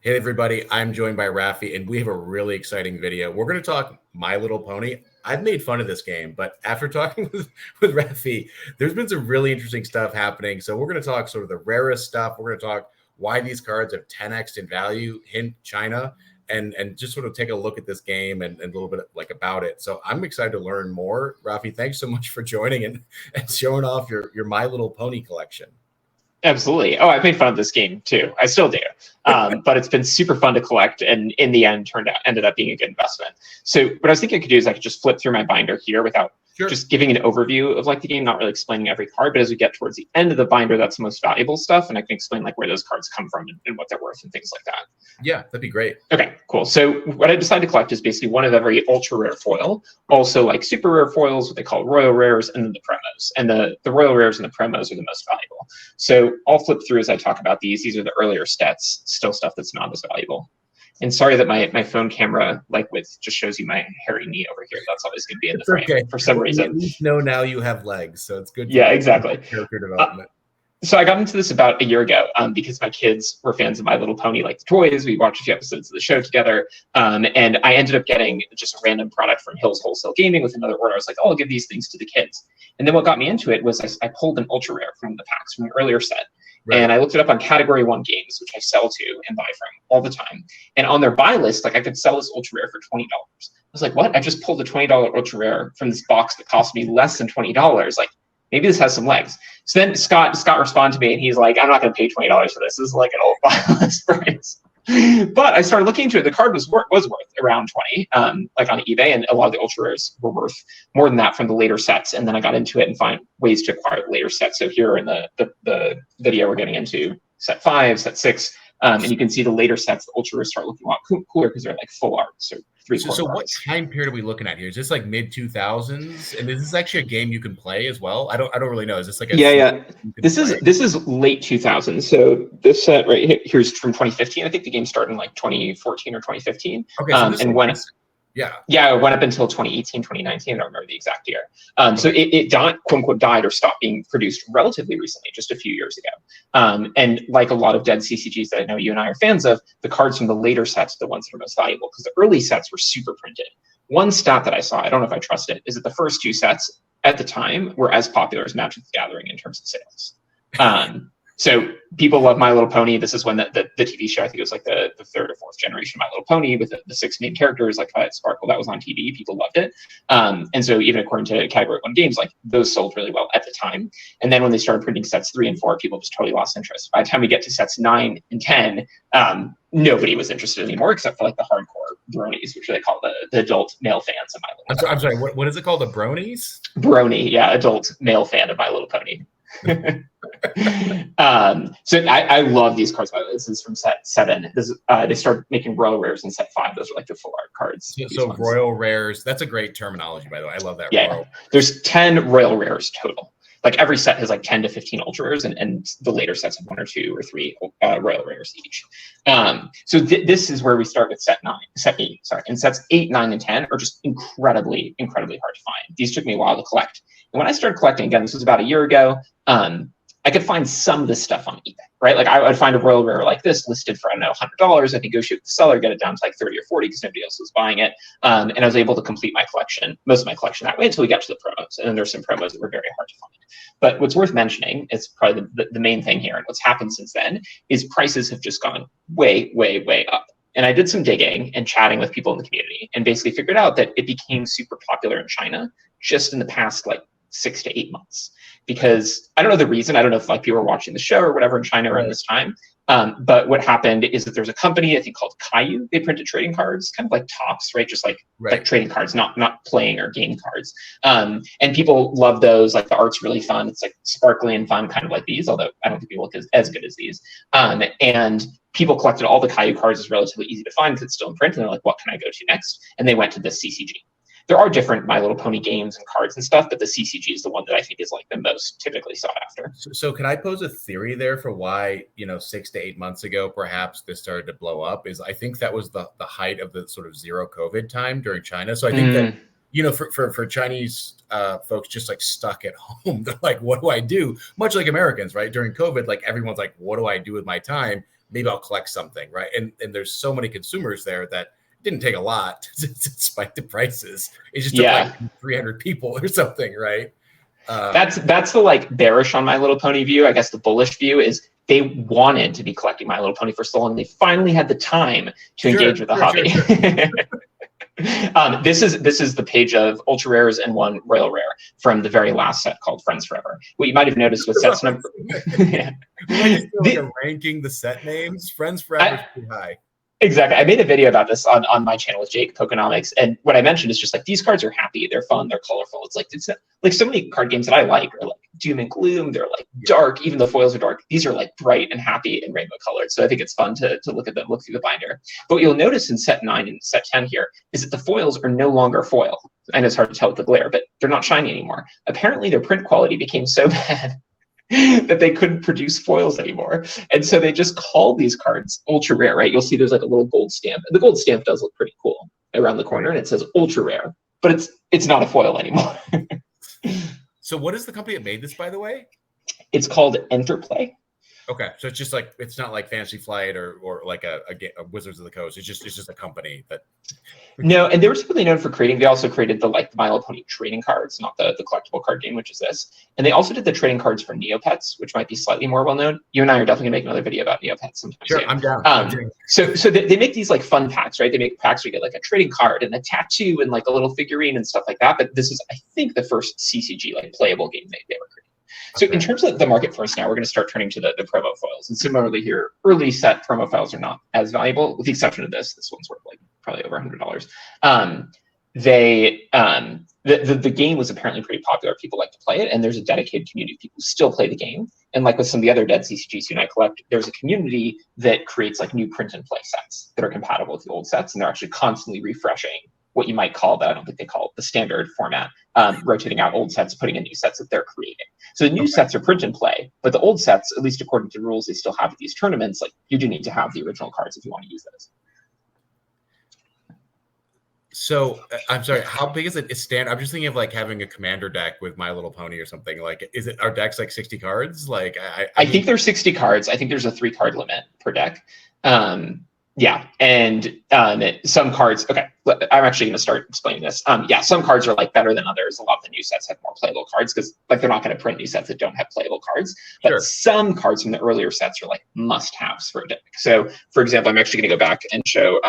Hey everybody, I'm joined by Rafi, and we have a really exciting video. We're going to talk My Little Pony. I've made fun of this game, but after talking with Rafi, there's been some really interesting stuff happening. So we're going to talk sort of the rarest stuff. We're going to talk why these cards have 10x in value, hint China, and just sort of take a look at this game and a little bit like about it. So I'm excited to learn more. Rafi, thanks so much for joining and showing off your My Little Pony collection. Absolutely. Oh, I've made fun of this game too. I still do. But it's been super fun to collect, and in the end ended up being a good investment. So what I was thinking I could do is I could just flip through my binder here without just giving an overview of like the game, not really explaining every card. But as we get towards the end of the binder, that's the most valuable stuff, and I can explain like where those cards come from and what they're worth and things like that. Yeah, that'd be great. Okay, cool. So what I decided to collect is basically one of every ultra rare foil, also like super rare foils, what they call royal rares, and then the promos. And the royal rares and the promos are the most valuable. So I'll flip through as I talk about these. These are the earlier stats, still stuff that's not as valuable. And sorry that my phone camera like width just shows you my hairy knee over here. That's always going to be in the frame for some reason. You know now you have legs, so it's good. Yeah, exactly. Character development. So I got into this about a year ago because my kids were fans of My Little Pony, like the toys. We watched a few episodes of the show together. And I ended up getting just a random product from Hills Wholesale Gaming with another order. I was like, oh, I'll give these things to the kids. And then what got me into it was I pulled an ultra rare from the packs from an earlier set. Right. And I looked it up on Category 1 games, which I sell to and buy from all the time. And on their buy list, like I could sell this ultra rare for $20. I was like, what? I just pulled a $20 ultra rare from this box that cost me less than $20. Like, maybe this has some legs. So then Scott responded to me and he's like, I'm not going to pay $20 for this. This is like an old buy list price. But I started looking into it. The card was worth around 20, like on eBay, and a lot of the ultra rares were worth more than that from the later sets. And then I got into it and find ways to acquire the later sets. So here in the video, we're getting into set 5, set 6, and you can see the later sets. The ultra rares start looking a lot cooler because they're like full art. So what time period are we looking at here? Is this like mid 2000s? And is this actually a game you can play as well? I don't really know. Is this like a This is late 2000s. So this set right here is from 2015. I think the game started in like 2014 or 2015. Okay, so and when it went up until 2018, 2019. I don't remember the exact year. So it died, quote unquote, died or stopped being produced relatively recently, just a few years ago. And like a lot of dead CCGs that I know you and I are fans of, the cards from the later sets are the ones that are most valuable because the early sets were super printed. One stat that I saw, I don't know if I trust it, is that the first 2 sets at the time were as popular as Magic the Gathering in terms of sales. So people love My Little Pony. This is when the TV show, I think it was like the 3rd or 4th generation My Little Pony with the 6 main characters like Violet Sparkle. That was on TV. People loved it. And so even according to Category 1 games, like those sold really well at the time. And then when they started printing sets 3 and 4, people just totally lost interest. By the time we get to sets 9 and 10, nobody was interested anymore except for like the hardcore bronies, which they call the adult male fans of My Little Pony. I'm sorry, what is it called? The bronies? Brony, yeah, adult male fan of My Little Pony. So I love these cards. By the way, this is from set 7. They started making royal rares in set 5. Those are like the full art cards. So royal rares. That's a great terminology, by the way. I love that. Yeah, there's 10 royal rares total. Like every set has like 10 to 15 ultra rares, and the later sets have 1 or 2 or 3 royal rares each. So this is where we start with set 8. And sets 8, 9, and 10 are just incredibly hard to find. These took me a while to collect. And when I started collecting, again, this was about a year ago, I could find some of this stuff on eBay, right? Like I would find a royal rare like this listed for, I don't know, $100. I'd negotiate with the seller, get it down to like 30 or 40 because nobody else was buying it. And I was able to complete my collection, most of my collection that way until we got to the promos. And then there's some promos that were very hard to find. But what's worth mentioning is probably the main thing here, and what's happened since then is prices have just gone way, way, way up. And I did some digging and chatting with people in the community and basically figured out that it became super popular in China just in the past like 6 to 8 months. Because I don't know the reason. I don't know if like people were watching the show or whatever in China around this time. But what happened is that there's a company I think called Caillou. They printed trading cards, kind of like Topps, right? Just like trading cards, not playing or game cards. And people love those. Like the art's really fun. It's like sparkly and fun, kind of like these. Although I don't think people look as good as these. And people collected all the Caillou cards. It's relatively easy to find because it's still in print. And they're like, what can I go to next? And they went to this CCG. There are different My Little Pony games and cards and stuff, but the CCG is the one that I think is like the most typically sought after. So can I pose a theory there for why, 6 to 8 months ago, perhaps this started to blow up? Is I think that was the height of the sort of zero COVID time during China. So I think that, for Chinese folks just like stuck at home, they're like, what do I do? Much like Americans, right? During COVID, like everyone's like, what do I do with my time? maybe I'll collect something, right? And there's so many consumers there that it didn't take a lot to spike the prices. It just took like 300 people or something, right? That's the like bearish on My Little Pony view. I guess the bullish view is they wanted to be collecting My Little Pony for so long. They finally had the time to engage with the hobby. This is the page of ultra rares and one royal rare from the very last set called Friends Forever. What you might have noticed with sets number, ranking the set names. Friends Forever is too high. Exactly. I made a video about this on my channel with Jake Tokenomics, and what I mentioned is just like these cards are happy, they're fun, they're colorful. It's like so many card games that I like are like doom and gloom. They're like dark, even the foils are dark. These are like bright and happy and rainbow colored. So I think it's fun to look at them, look through the binder. But what you'll notice in set 9 and set 10 here is that the foils are no longer foil. I know it's hard to tell with the glare, but they're not shiny anymore. Apparently their print quality became so bad that they couldn't produce foils anymore. And so they just call these cards ultra rare, right? You'll see there's like a little gold stamp. The gold stamp does look pretty cool around the corner, and it says ultra rare, but it's not a foil anymore. So what is the company that made this, by the way? It's called Enterplay. Okay, so it's just like, it's not like Fantasy Flight or like a Wizards of the Coast. It's just a company that. No, and they were typically known for creating. They also created the like My Little Pony trading cards, not the collectible card game, which is this. And they also did the trading cards for Neopets, which might be slightly more well known. You and I are definitely gonna make another video about Neopets sometime. Sure, soon. I'm down. So they make these like fun packs, right? They make packs where you get like a trading card and a tattoo and like a little figurine and stuff like that. But this is, I think, the first CCG like playable game they ever created. So in terms of the market for us now, we're going to start turning to the promo foils. And similarly here, early set promo foils are not as valuable, with the exception of this. This one's worth like probably over $100. The game was apparently pretty popular. People like to play it, and there's a dedicated community of people who still play the game. And like with some of the other dead CCGs you and I collect, there's a community that creates like new print and play sets that are compatible with the old sets, and they're actually constantly refreshing what you might call, but I don't think they call it the standard format, rotating out old sets, putting in new sets that they're creating. So the new sets are print and play, but the old sets, at least according to rules they still have at these tournaments, like you do need to have the original cards if you want to use those. So I'm sorry, how big is it? It's standard. I'm just thinking of like having a commander deck with My Little Pony or something. Like, is it our deck's like 60 cards? Like, I think there's 60 cards. I think there's a 3-card limit per deck. Yeah, and some cards. Okay, I'm actually going to start explaining this. Yeah, some cards are like better than others. A lot of the new sets have more playable cards because like they're not going to print new sets that don't have playable cards. But sure, some cards from the earlier sets are like must-haves for a deck. So, for example, I'm actually going to go back and show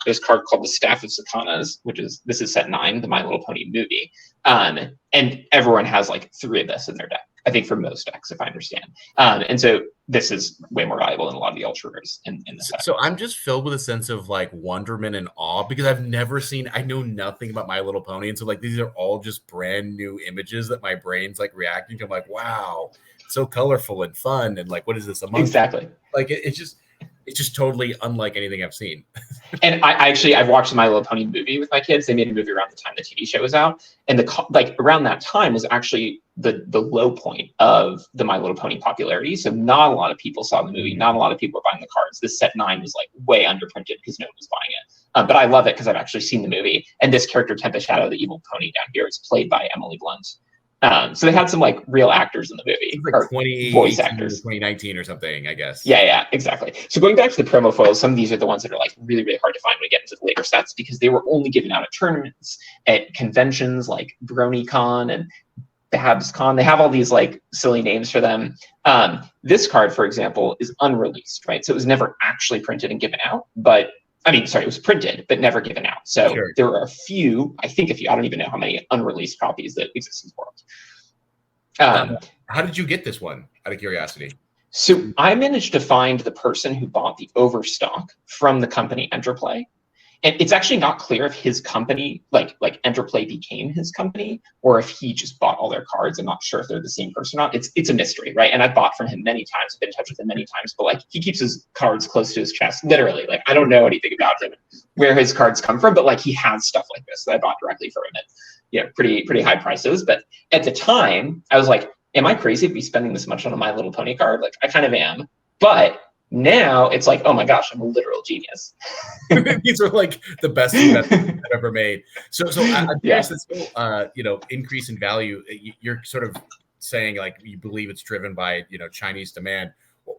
this card called the Staff of Sakanas, this is set 9, the My Little Pony movie, and everyone has like 3 of this in their deck. I think for most decks, if I understand. And so this is way more valuable than a lot of the ultra rares in the set. So I'm just filled with a sense of like wonderment and awe because I've never seen, I know nothing about My Little Pony. And so like, these are all just brand new images that my brain's like reacting to. I'm like, wow, it's so colorful and fun. And like, what is this? Exactly. Like, it's just totally unlike anything I've seen. And I've watched the My Little Pony movie with my kids. They made a movie around the time the TV show was out, and around that time was actually the low point of the My Little Pony popularity. So not a lot of people saw the movie. Not a lot of people were buying the cards. This set 9 was like way underprinted because no one was buying it. But I love it because I've actually seen the movie. And this character, Tempest Shadow, the evil pony down here, is played by Emily Blunt. So they had some like real actors in the movie, like voice actors. 2019 or something, I guess. Yeah, exactly. So going back to the promo foils, some of these are the ones that are like really, really hard to find when we get into the later sets because they were only given out at tournaments, at conventions like BronyCon and BabsCon. They have all these like silly names for them. This card, for example, is unreleased, right? So it was never actually printed and given out, it was printed, but never given out. So sure, there are I don't even know how many unreleased copies that exist in the world. How did you get this one, out of curiosity? So I managed to find the person who bought the overstock from the company Enterplay. And it's actually not clear if his company, like Enterplay became his company, or if he just bought all their cards. I'm not sure if they're the same person or not. It's a mystery, right? And I've bought from him many times, I've been in touch with him many times, but like he keeps his cards close to his chest, literally. Like I don't know anything about him, where his cards come from, but like he has stuff like this that I bought directly from him at pretty high prices. But at the time, I was like, am I crazy to be spending this much on a My Little Pony card? Like I kind of am, but now it's like, oh my gosh, I'm a literal genius. These are like the best investments I've ever made. So I'm curious, this whole, increase in value, you're sort of saying like you believe it's driven by, Chinese demand.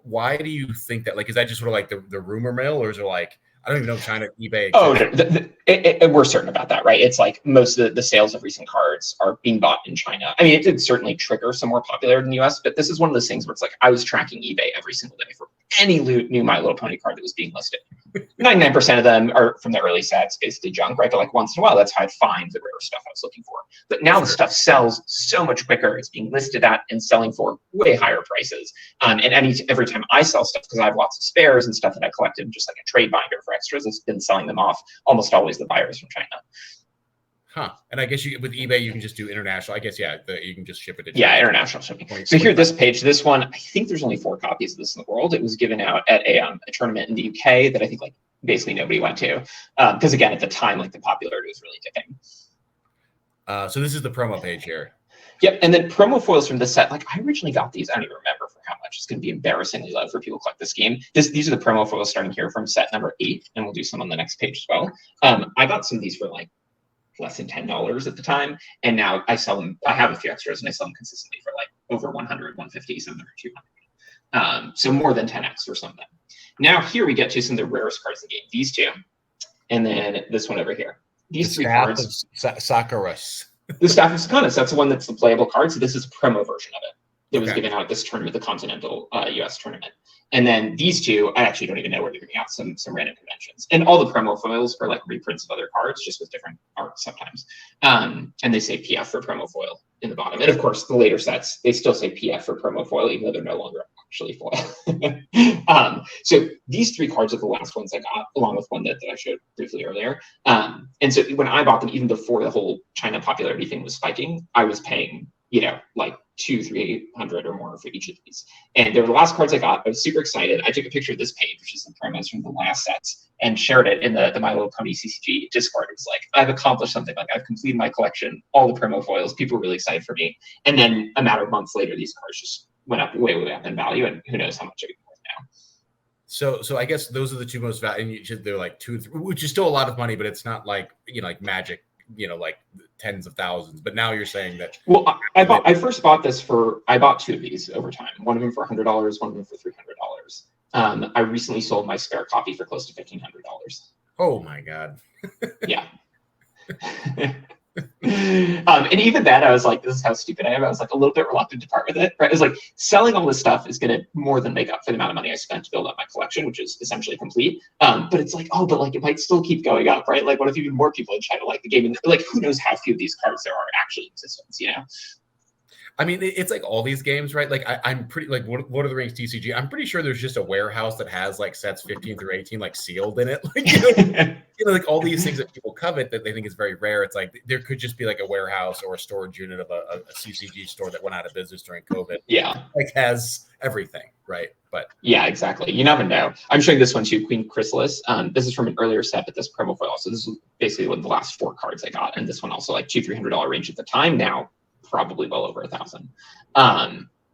Why do you think that? Like, is that just sort of like the rumor mill, or is it like, I don't even know if China eBay Oh, exists? no, we're certain about that, right? It's like most of the sales of recent cards are being bought in China. I mean, it did certainly trigger some more popularity in the US, but this is one of those things where it's like I was tracking eBay every single day for any new My Little Pony card that was being listed. 99% of them are from the early sets, basically junk, right? But like once in a while, that's how I'd find the rare stuff I was looking for. But now the stuff sells so much quicker. It's being listed at and selling for way higher prices. And every time I sell stuff, because I have lots of spares and stuff that I collected, just like a trade binder for extras, it's been selling them off. Almost always the buyers from China. Huh. And I guess with eBay, you can just do international. I guess, yeah, you can just ship it to China. Yeah, international shipping. So here, this page, this one, I think there's only 4 copies of this in the world. It was given out at a tournament in the UK that I think like basically nobody went to. Because again, at the time, like the popularity was really dipping. So this is the promo page here. Yep, and then promo foils from this set. Like I originally got these. I don't even remember for how much. It's going to be embarrassingly low for people who collect this game. These are the promo foils starting here from set number 8, and we'll do some on the next page as well. I got some of these for like less than $10 at the time, and now I sell them. I have a few extras, and I sell them consistently for like over 100, 150, some of them are 200. So more than 10x for some of them. Now here we get to some of the rarest cards in the game. These 2, and then this one over here. These 3 cards. Sakuras. The Staff of Sakuras, that's the one that's the playable card. So this is a promo version of it. It was given out at this tournament, the Continental US tournament. And then these 2, I actually don't even know where they're giving out some random conventions. And all the promo foils are like reprints of other cards, just with different art sometimes. And they say PF for promo foil in the bottom. And of course, the later sets, they still say PF for promo foil, even though they're no longer actually foil. So these 3 cards are the last ones I got, along with one that I showed briefly earlier. And so when I bought them, even before the whole China popularity thing was spiking, I was paying, like $200-300 or more for each of these. And they were the last cards I got. I was super excited. I took a picture of this page, which is the promos from the last sets, and shared it in the My Little Pony CCG Discord. It was like, I've accomplished something. Like I've completed my collection, all the promo foils. People were really excited for me. And then a matter of months later, these cards just went up way up in value, and who knows how much they're worth now. So I guess those are the 2 most valuable. They're like 2, 3, which is still a lot of money, but it's not like like Magic, like tens of thousands. But now you're saying that. Well, I first bought this I bought 2 of these over time. One of them for $100, one of them for $300. I recently sold my spare copy for close to $1,500. Oh my God. Yeah. And even then, I was like, this is how stupid I am. I was like a little bit reluctant to part with it. Right? It was like selling all this stuff is going to more than make up for the amount of money I spent to build up my collection, which is essentially complete. But it's like, but like it might still keep going up, right? Like, what if even more people in China like the game? And like, who knows how few of these cards there are actually in existence, I mean, it's like all these games, right? Like I'm pretty like Lord of the Rings TCG. I'm pretty sure there's just a warehouse that has like sets 15 through 18 like sealed in it. Like like all these things that people covet that they think is very rare. It's like there could just be like a warehouse or a storage unit of a CCG store that went out of business during COVID. Yeah, like has everything, right? But yeah, exactly. You never know. I'm showing this one too, Queen Chrysalis. This is from an earlier set, but this promo foil. So this is basically one of the last 4 cards I got, and this one also like $200-300 range at the time. Now probably well over 1,000.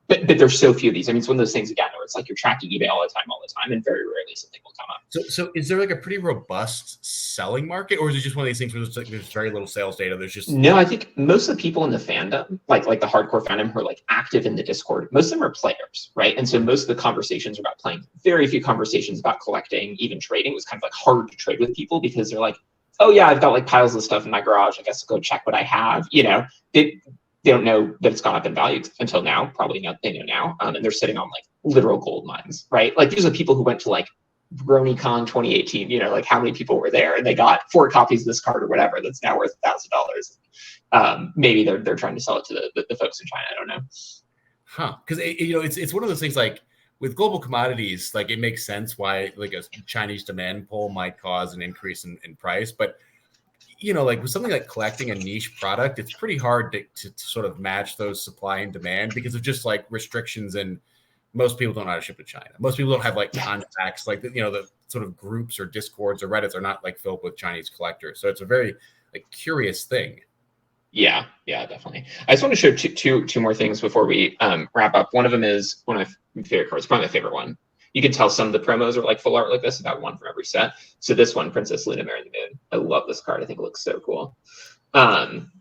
But there's so few of these. I mean, it's one of those things again where it's like you're tracking eBay all the time, and very rarely something will come up. So is there like a pretty robust selling market, or is it just one of these things where there's very little sales data? There's just no. I think most of the people in the fandom, like the hardcore fandom who are like active in the Discord, most of them are players, right? And so most of the conversations are about playing. Very few conversations about collecting, even trading. It was kind of like hard to trade with people because they're like, oh yeah, I've got like piles of stuff in my garage. I guess I'll go check what I have. They don't know that it's gone up in value until now. Probably not. They know now, and they're sitting on like literal gold mines, right? Like these are people who went to like BronyCon 2018. Like how many people were there, and they got 4 copies of this card or whatever that's now worth $1,000. Maybe they're trying to sell it to the folks in China. I don't know. Huh? Because it's one of those things like with global commodities, like it makes sense why like a Chinese demand pull might cause an increase in price, but like with something like collecting a niche product, it's pretty hard to sort of match those supply and demand because of just like restrictions, and most people don't know how to ship to China. Most people don't have like contacts, like the sort of groups or Discords or Reddits are not like filled with Chinese collectors. So it's a very like curious thing. Yeah, definitely. I just want to show two more things before we wrap up. One of them is one of my favorite cards, probably my favorite one. You can tell some of the promos are like full art like this, about 1 from every set. So this one, Princess Luna Marrying the Moon. I love this card. I think it looks so cool. And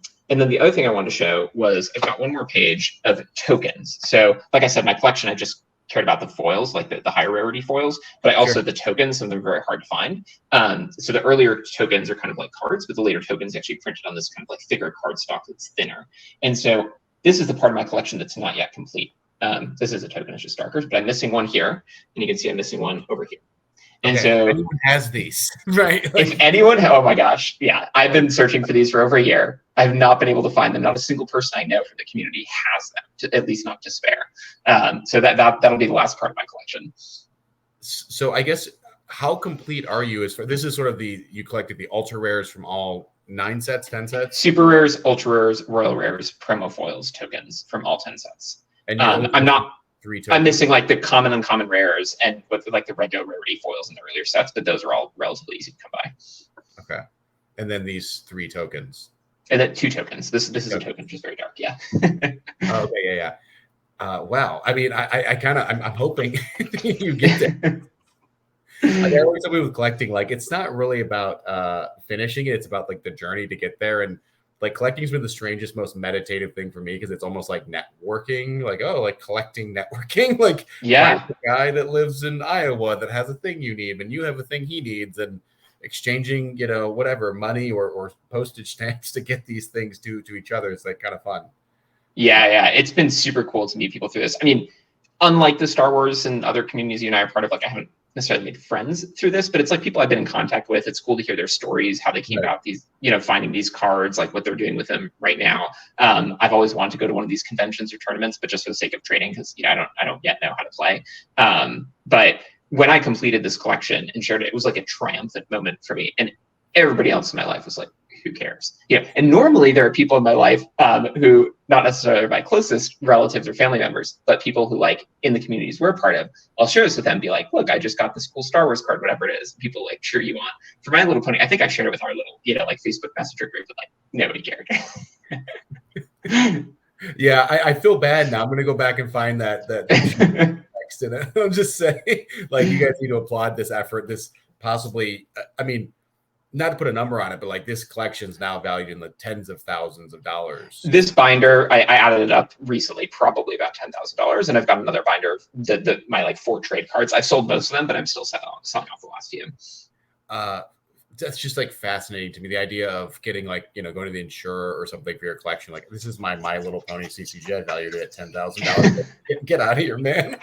then the other thing I wanted to show was I've got one more page of tokens. So like I said, my collection, I just cared about the foils, like the higher rarity foils, but I also Sure. the tokens, and they're very hard to find. So the earlier tokens are kind of like cards, but the later tokens actually printed on this kind of like thicker cardstock that's thinner. And so this is the part of my collection that's not yet complete. This is a token, it's just darker, but I'm missing one here, and you can see I'm missing one over here. And Okay, if so anyone has these, right? if anyone, oh my gosh, yeah, I've been searching for these for over a year. I've not been able to find them. Not a single person I know from the community has them, at least not to spare. So that'll be the last part of my collection. So I guess how complete are you as far, this is sort of you collected the ultra rares from all 9 sets, 10 sets? Super rares, ultra rares, royal rares, promo foils, tokens from all 10 sets. And I'm not 3 tokens. I'm missing like the common, uncommon rares and with like the regular rarity foils in the earlier sets, but those are all relatively easy to come by. Okay. And then these 3 tokens. And then 2 tokens. This is a token, which is very dark. Yeah. Okay. Yeah. Wow. I mean, I'm hoping you get there. I always tell people with collecting, like, it's not really about finishing it. It's about like the journey to get there. And like collecting's been the strangest, most meditative thing for me because it's almost like networking, like, oh, like collecting networking, like yeah, the guy that lives in Iowa that has a thing you need and you have a thing he needs, and exchanging, whatever money or postage stamps to get these things to each other. It's like kind of fun. yeah. It's been super cool to meet people through this. I mean, unlike the Star Wars and other communities you and I are part of, like I haven't necessarily made friends through this, but it's like people I've been in contact with. It's cool to hear their stories, how they came about these, finding these cards, like what they're doing with them right now. I've always wanted to go to one of these conventions or tournaments, but just for the sake of training, because I don't yet know how to play. But when I completed this collection and shared it, it was like a triumphant moment for me. And everybody else in my life was like, who cares? And normally there are people in my life who, not necessarily my closest relatives or family members, but people who like in the communities we're part of, I'll share this with them, be like, look, I just got this cool Star Wars card, whatever it is. People like cheer you on. For My Little Pony, I think I shared it with our little, like Facebook Messenger group, but like nobody cared. Yeah, I feel bad now. I'm gonna go back and find that text in it. I'll just say, like, you guys need to applaud this effort. This possibly, I mean, not to put a number on it, but like this collection is now valued in the tens of thousands of dollars. This binder, I added it up recently, probably about $10,000, and I've got another binder of my like 4 trade cards. I've sold most of them, but I'm still selling off the last few. That's just like fascinating to me. The idea of getting like, going to the insurer or something for your collection. Like, this is my Little Pony CCG. I valued it at $10,000. Get out of here, man.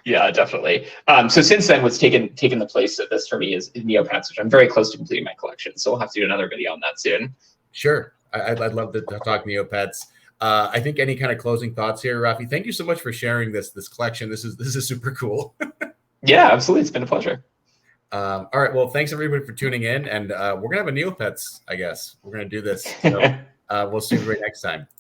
Yeah, definitely. So since then, what's taken the place of this for me is Neopets, which I'm very close to completing my collection. So we'll have to do another video on that soon. Sure. I'd love to talk Neopets. I think any kind of closing thoughts here, Rafi? Thank you so much for sharing this collection. This is super cool. Yeah, absolutely. It's been a pleasure. All right. Well, thanks everybody for tuning in, and we're gonna have a Neopets. I guess we're gonna do this. So we'll see you right next time.